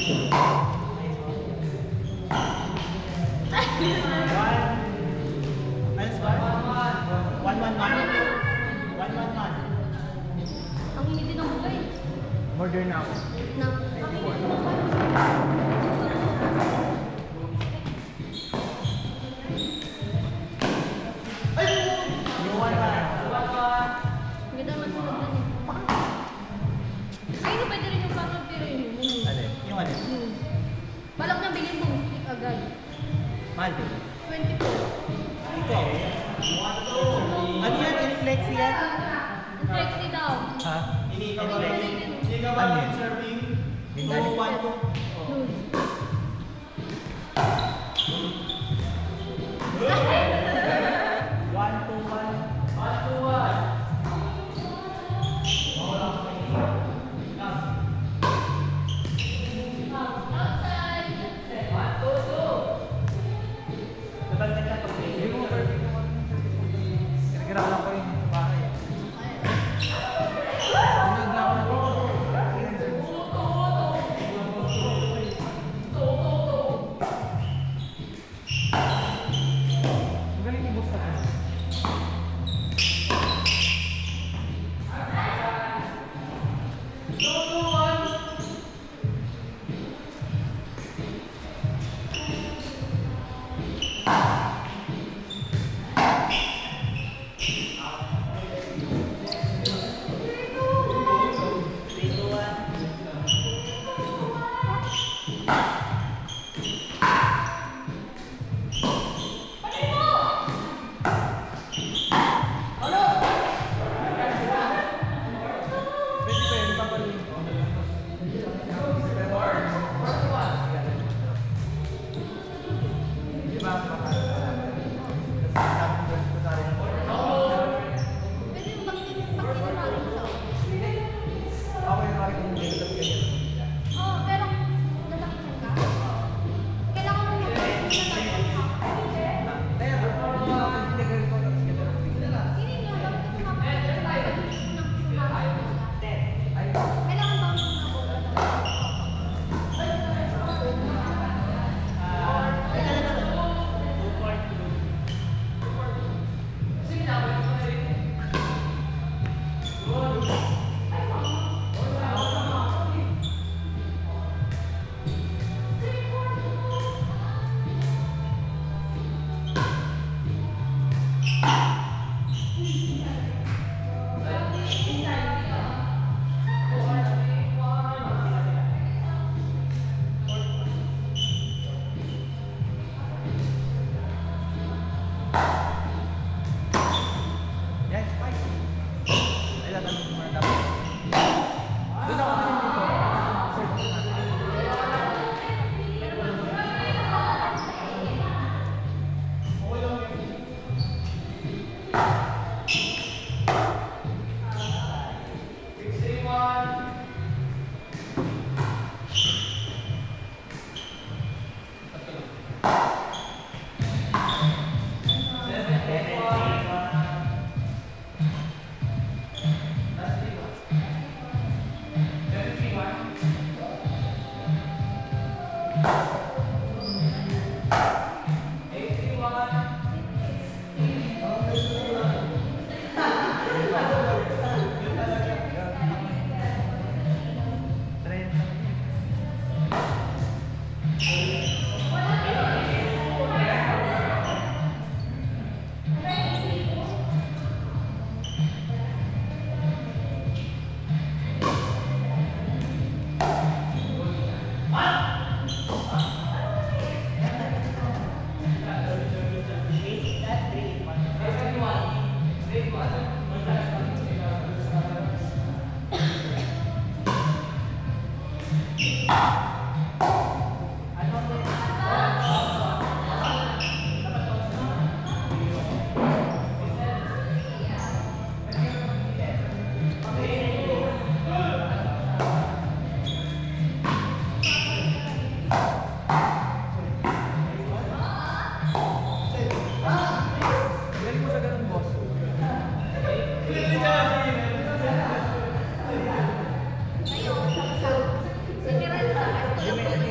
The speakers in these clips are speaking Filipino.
Ang hindi din ang bugay. Order na ako. Ganda naman sa lagyan eh. Ay, hindi pwede rin yung panglang pero yun. Yung ano? Balak na bilhin mo, stick agad. Mahal din. 24. Ito. Ano yan? Inflex yan? Flexi daw. Ha? Inflex. Ano yan? Binalik. Loose. Kinagirahan lang ko yung bahay. Sunod na ako. Magaling yung bus na ko. Pwede pa yun, papaluin ko. Di ba? Pwede yung pagkinumarin mo daw. Ako yung mali kong ganito ganyan. Oo, pero nasaktan ka? Kailangan mo mag-isip na tayo. Hindi nga, bakit ito mapapagod? Kailangan ba mo Yan, spike. Ay, tatanong ko muna tapos. Doon ako naman dito. Galing mo sa ganun, boss. Ayun, sa Sige rin sa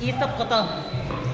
I-stop ko to.